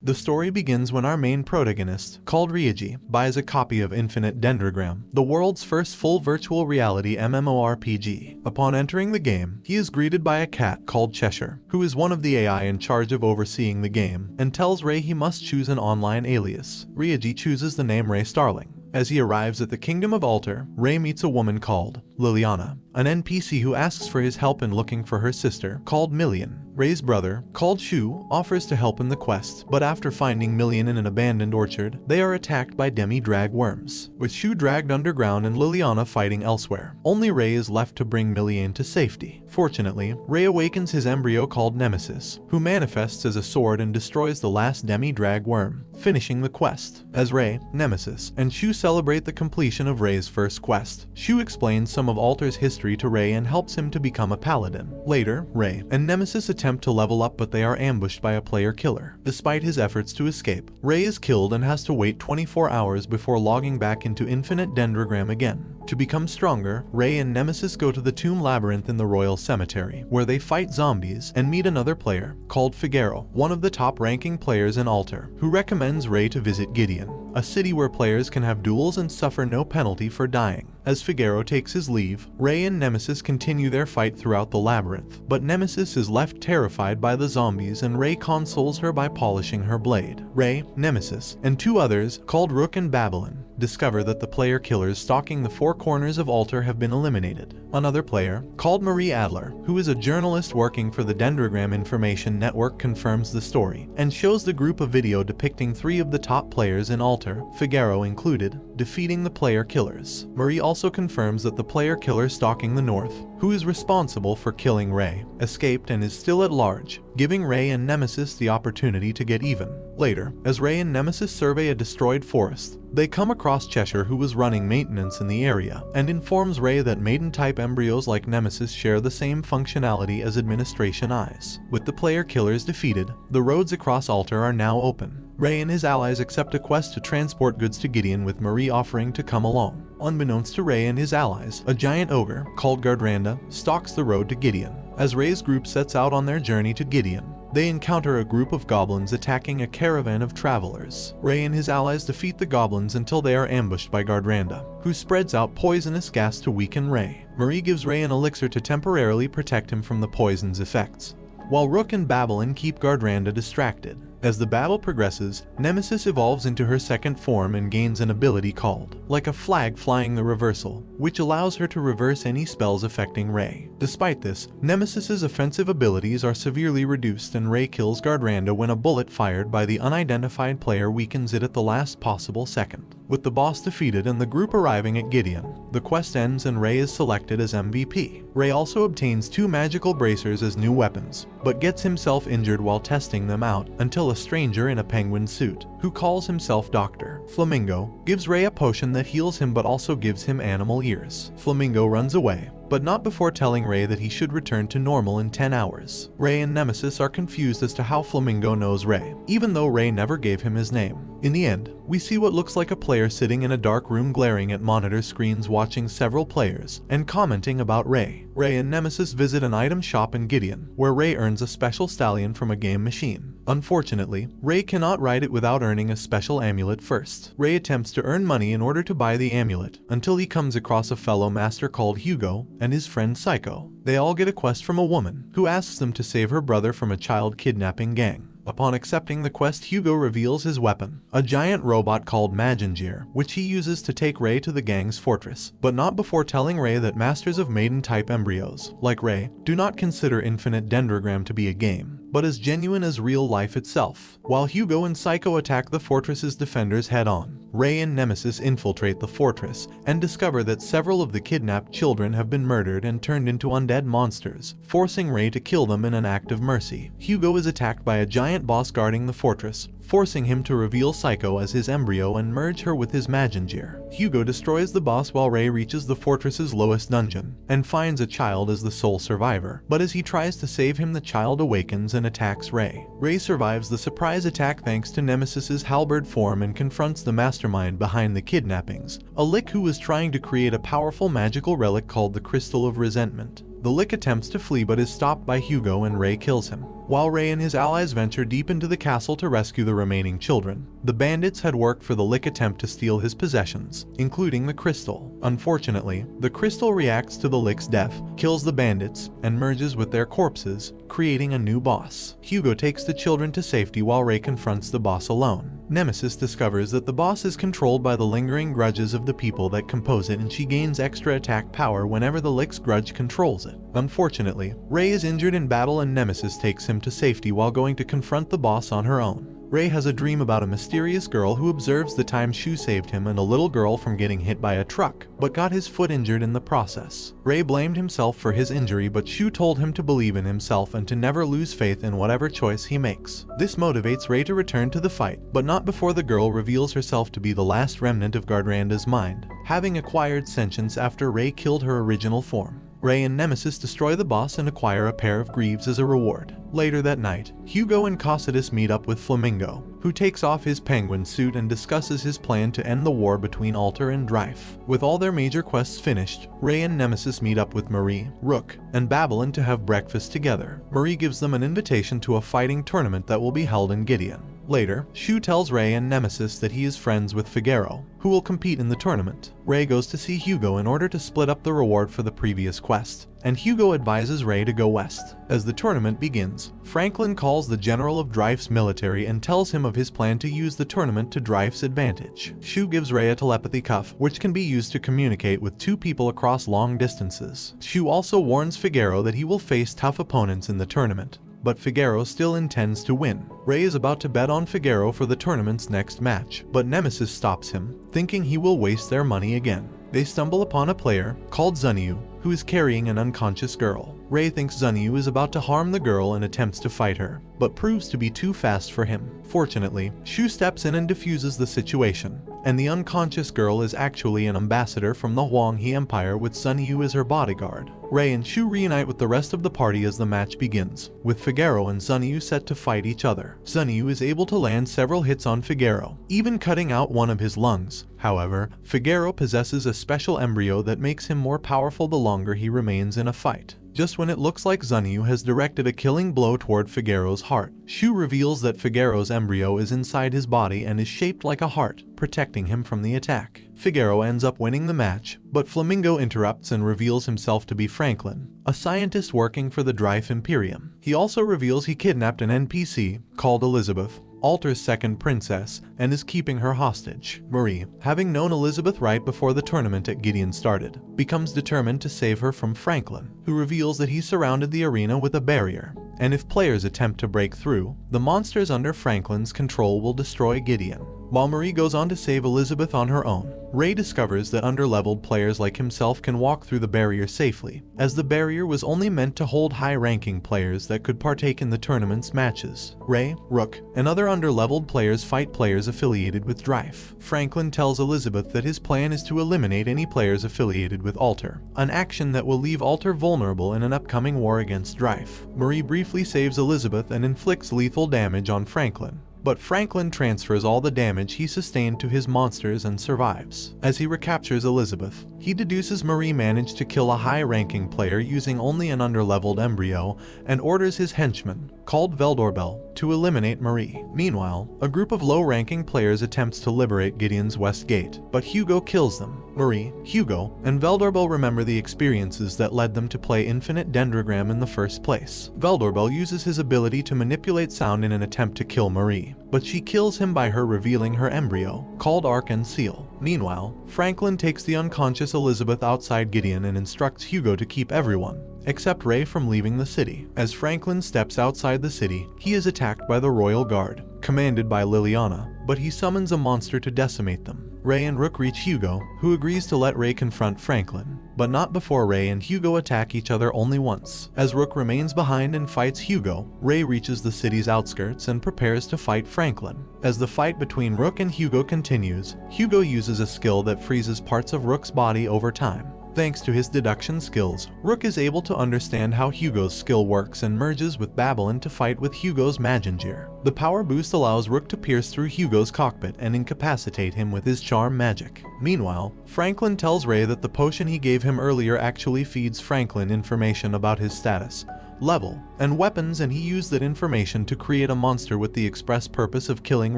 The story begins when our main protagonist, called Reiji, buys a copy of Infinite Dendrogram, the world's first full virtual reality MMORPG. Upon entering the game, he is greeted by a cat called Cheshire, who is one of the AI in charge of overseeing the game, and tells Ray he must choose an online alias. Reiji chooses the name Ray Starling. As he arrives at the Kingdom of Alter, Ray meets a woman called Liliana, an NPC who asks for his help in looking for her sister, called Million. Ray's brother, called Shu, offers to help in the quest, but after finding Million in an abandoned orchard, they are attacked by demi-drag worms, with Shu dragged underground and Liliana fighting elsewhere. Only Ray is left to bring Million to safety. Fortunately, Ray awakens his embryo called Nemesis, who manifests as a sword and destroys the last demi-drag worm, finishing the quest. As Ray, Nemesis, and Shu celebrate the completion of Ray's first quest, Shu explains some of Alter's history to Ray and helps him to become a paladin. Later, Ray and Nemesis attempt to level up, but they are ambushed by a player killer. Despite his efforts to escape, Ray is killed and has to wait 24 hours before logging back into Infinite Dendrogram again. To become stronger, Ray and Nemesis go to the Tomb Labyrinth in the Royal Cemetery, where they fight zombies and meet another player, called Figaro, one of the top-ranking players in Alter, who recommends Ray to visit Gideon, a city where players can have duels and suffer no penalty for dying. As Figaro takes his leave, Ray and Nemesis continue their fight throughout the labyrinth, but Nemesis is left terrified by the zombies and Ray consoles her by polishing her blade. Ray, Nemesis, and two others, called Rook and Babylon, discover that the player killers stalking the four corners of Alter have been eliminated. Another player, called Marie Adler, who is a journalist working for the Dendrogram Information Network, confirms the story and shows the group a video depicting 3 of the top players in Alter, Figaro included, defeating the player killers. Marie also confirms that the player killer stalking the North, who is responsible for killing Ray, escaped and is still at large, giving Ray and Nemesis the opportunity to get even. Later, as Ray and Nemesis survey a destroyed forest, they come across Cheshire, who was running maintenance in the area, and informs Ray that maiden-type embryos like Nemesis share the same functionality as administration eyes. With the player killers defeated, the roads across Alter are now open. Ray and his allies accept a quest to transport goods to Gideon, with Marie offering to come along. Unbeknownst to Ray and his allies, a giant ogre, called Gardrandha, stalks the road to Gideon. As Ray's group sets out on their journey to Gideon, they encounter a group of goblins attacking a caravan of travelers. Ray and his allies defeat the goblins until they are ambushed by Gardrandha, who spreads out poisonous gas to weaken Ray. Marie gives Ray an elixir to temporarily protect him from the poison's effects, while Rook and Babylon keep Gardrandha distracted. As the battle progresses, Nemesis evolves into her second form and gains an ability called, like a flag flying the reversal, which allows her to reverse any spells affecting Ray. Despite this, Nemesis's offensive abilities are severely reduced and Ray kills Gardrandha when a bullet fired by the unidentified player weakens it at the last possible second. With the boss defeated and the group arriving at Gideon, the quest ends and Ray is selected as MVP. Ray also obtains 2 magical bracers as new weapons, but gets himself injured while testing them out until a stranger in a penguin suit, who calls himself Dr. Flamingo, gives Ray a potion that heals him but also gives him animal ears. Flamingo runs away, but not before telling Ray that he should return to normal in 10 hours. Ray and Nemesis are confused as to how Flamingo knows Ray, even though Ray never gave him his name. In the end, we see what looks like a player sitting in a dark room glaring at monitor screens watching several players and commenting about Ray. Ray and Nemesis visit an item shop in Gideon, where Ray earns a special stallion from a game machine. Unfortunately, Ray cannot ride it without earning a special amulet first. Ray attempts to earn money in order to buy the amulet, until he comes across a fellow master called Hugo and his friend Psycho. They all get a quest from a woman, who asks them to save her brother from a child kidnapping gang. Upon accepting the quest, Hugo reveals his weapon, a giant robot called Magingier, which he uses to take Ray to the gang's fortress, but not before telling Ray that masters of maiden-type embryos, like Ray, do not consider Infinite Dendrogram to be a game, but as genuine as real life itself. While Hugo and Psycho attack the fortress's defenders head-on, Ray and Nemesis infiltrate the fortress and discover that several of the kidnapped children have been murdered and turned into undead monsters, forcing Ray to kill them in an act of mercy. Hugo is attacked by a giant boss guarding the fortress, forcing him to reveal Psycho as his embryo and merge her with his Magingier. Hugo destroys the boss while Ray reaches the fortress's lowest dungeon and finds a child as the sole survivor, but as he tries to save him, the child awakens and attacks Ray. Ray survives the surprise attack thanks to Nemesis's halberd form and confronts the master mastermind behind the kidnappings, a Lick who was trying to create a powerful magical relic called the Crystal of Resentment. The Lick attempts to flee but is stopped by Hugo and Ray kills him. While Ray and his allies venture deep into the castle to rescue the remaining children, the bandits had worked for the Lick attempt to steal his possessions, including the crystal. Unfortunately, the crystal reacts to the Lick's death, kills the bandits, and merges with their corpses, creating a new boss. Hugo takes the children to safety while Ray confronts the boss alone. Nemesis discovers that the boss is controlled by the lingering grudges of the people that compose it, and she gains extra attack power whenever the Lick's grudge controls it. Unfortunately, Ray is injured in battle and Nemesis takes him to safety while going to confront the boss on her own. Ray has a dream about a mysterious girl who observes the time Shu saved him and a little girl from getting hit by a truck, but got his foot injured in the process. Ray blamed himself for his injury, but Shu told him to believe in himself and to never lose faith in whatever choice he makes. This motivates Ray to return to the fight, but not before the girl reveals herself to be the last remnant of Gardranda's mind, having acquired sentience after Ray killed her original form. Ray and Nemesis destroy the boss and acquire a pair of greaves as a reward. Later that night, Hugo and Cocytus meet up with Flamingo, who takes off his penguin suit and discusses his plan to end the war between Alter and Drife. With all their major quests finished, Ray and Nemesis meet up with Marie, Rook, and Babylon to have breakfast together. Marie gives them an invitation to a fighting tournament that will be held in Gideon. Later, Shu tells Ray and Nemesis that he is friends with Figaro, who will compete in the tournament. Ray goes to see Hugo in order to split up the reward for the previous quest, and Hugo advises Ray to go west. As the tournament begins, Franklin calls the general of Drife's military and tells him of his plan to use the tournament to Drife's advantage. Shu gives Ray a telepathy cuff, which can be used to communicate with two people across long distances. Shu also warns Figaro that he will face tough opponents in the tournament, but Figaro still intends to win. Ray is about to bet on Figaro for the tournament's next match, but Nemesis stops him, thinking he will waste their money again. They stumble upon a player called Zunyu, who is carrying an unconscious girl. Ray thinks Zunyu is about to harm the girl and attempts to fight her, but proves to be too fast for him. Fortunately, Shu steps in and diffuses the situation, and the unconscious girl is actually an ambassador from the Huanghe Empire with Zunyu as her bodyguard. Ray and Shu reunite with the rest of the party as the match begins, with Figaro and Zunyu set to fight each other. Zunyu is able to land several hits on Figaro, even cutting out one of his lungs. However, Figaro possesses a special embryo that makes him more powerful the longer he remains in a fight. Just when it looks like Zunyu has directed a killing blow toward Figaro's heart, Shu reveals that Figaro's embryo is inside his body and is shaped like a heart, protecting him from the attack. Figaro ends up winning the match, but Flamingo interrupts and reveals himself to be Franklin, a scientist working for the Drife Imperium. He also reveals he kidnapped an NPC called Elizabeth, Alter's second princess, and is keeping her hostage. Marie, having known Elizabeth right before the tournament at Gideon started, becomes determined to save her from Franklin, who reveals that he surrounded the arena with a barrier, and if players attempt to break through, the monsters under Franklin's control will destroy Gideon. While Marie goes on to save Elizabeth on her own, Ray discovers that underleveled players like himself can walk through the barrier safely, as the barrier was only meant to hold high-ranking players that could partake in the tournament's matches. Ray, Rook, and other underleveled players fight players affiliated with Drife. Franklin tells Elizabeth that his plan is to eliminate any players affiliated with Alter, an action that will leave Alter vulnerable in an upcoming war against Drife. Marie briefly saves Elizabeth and inflicts lethal damage on Franklin, but Franklin transfers all the damage he sustained to his monsters and survives. As he recaptures Elizabeth, he deduces Marie managed to kill a high-ranking player using only an underleveled embryo and orders his henchman, called Veldorbel, to eliminate Marie. Meanwhile, a group of low-ranking players attempts to liberate Gideon's West Gate, but Hugo kills them. Marie, Hugo, and Veldorbel remember the experiences that led them to play Infinite Dendrogram in the first place. Veldorbel uses his ability to manipulate sound in an attempt to kill Marie, but she kills him by her revealing her embryo, called Arc and Seal. Meanwhile, Franklin takes the unconscious Elizabeth outside Gideon and instructs Hugo to keep everyone, except Ray, from leaving the city. As Franklin steps outside the city, he is attacked by the Royal Guard, commanded by Liliana, but he summons a monster to decimate them. Ray and Rook reach Hugo, who agrees to let Ray confront Franklin, but not before Ray and Hugo attack each other only once. As Rook remains behind and fights Hugo, Ray reaches the city's outskirts and prepares to fight Franklin. As the fight between Rook and Hugo continues, Hugo uses a skill that freezes parts of Rook's body over time. Thanks to his deduction skills, Rook is able to understand how Hugo's skill works and merges with Babylon to fight with Hugo's Magingear. The power boost allows Rook to pierce through Hugo's cockpit and incapacitate him with his charm magic. Meanwhile, Franklin tells Ray that the potion he gave him earlier actually feeds Franklin information about his status, level, and weapons, and he used that information to create a monster with the express purpose of killing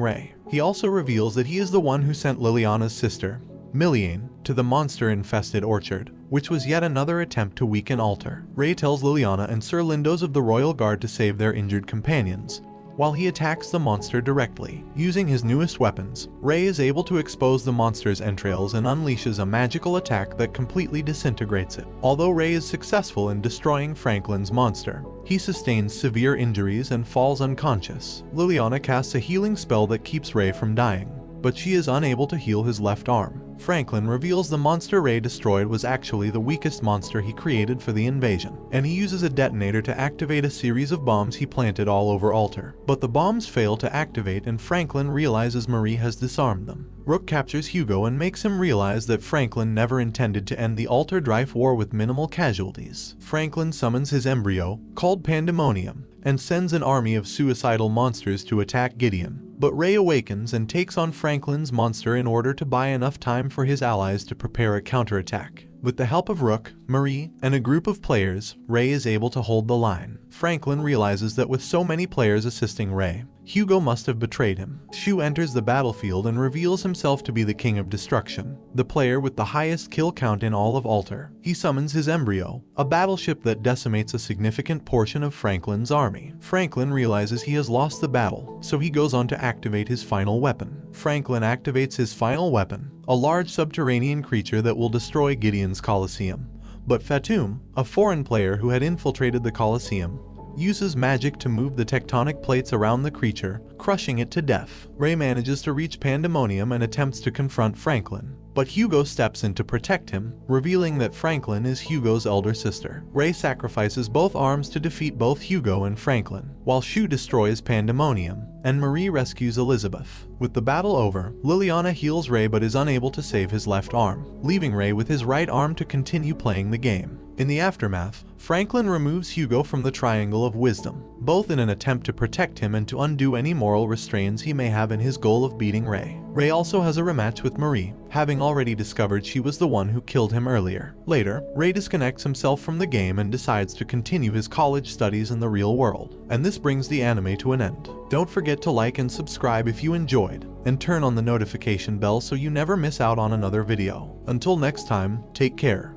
Ray. He also reveals that he is the one who sent Liliana's sister, Milliane, to the monster-infested orchard, which was yet another attempt to weaken Alter. Ray tells Liliana and Sir Lindos of the Royal Guard to save their injured companions, while he attacks the monster directly. Using his newest weapons, Ray is able to expose the monster's entrails and unleashes a magical attack that completely disintegrates it. Although Ray is successful in destroying Franklin's monster, he sustains severe injuries and falls unconscious. Liliana casts a healing spell that keeps Ray from dying, but she is unable to heal his left arm. Franklin reveals the monster Ray destroyed was actually the weakest monster he created for the invasion, and he uses a detonator to activate a series of bombs he planted all over Alter. But the bombs fail to activate, and Franklin realizes Marie has disarmed them. Rook captures Hugo and makes him realize that Franklin never intended to end the Alter Drive war with minimal casualties. Franklin summons his embryo, called Pandemonium, and sends an army of suicidal monsters to attack Gideon. But Ray awakens and takes on Franklin's monster in order to buy enough time for his allies to prepare a counterattack. With the help of Rook, Marie, and a group of players, Ray is able to hold the line. Franklin realizes that with so many players assisting Ray, Hugo must have betrayed him. Shu enters the battlefield and reveals himself to be the King of Destruction, the player with the highest kill count in all of Alter. He summons his embryo, a battleship that decimates a significant portion of Franklin's army. Franklin realizes he has lost the battle, so he goes on to activate his final weapon. Franklin activates his final weapon, a large subterranean creature that will destroy Gideon's Colosseum. But Fatum, a foreign player who had infiltrated the Colosseum, uses magic to move the tectonic plates around the creature, crushing it to death. Ray manages to reach Pandemonium and attempts to confront Franklin, but Hugo steps in to protect him, revealing that Franklin is Hugo's elder sister. Ray sacrifices both arms to defeat both Hugo and Franklin, while Shu destroys Pandemonium, and Marie rescues Elizabeth. With the battle over, Liliana heals Ray but is unable to save his left arm, leaving Ray with his right arm to continue playing the game. In the aftermath, Franklin removes Hugo from the Triangle of Wisdom, both in an attempt to protect him and to undo any moral restraints he may have in his goal of beating Ray. Ray also has a rematch with Marie, having already discovered she was the one who killed him earlier. Later, Ray disconnects himself from the game and decides to continue his college studies in the real world, and this brings the anime to an end. Don't forget to like and subscribe if you enjoyed, and turn on the notification bell so you never miss out on another video. Until next time, take care.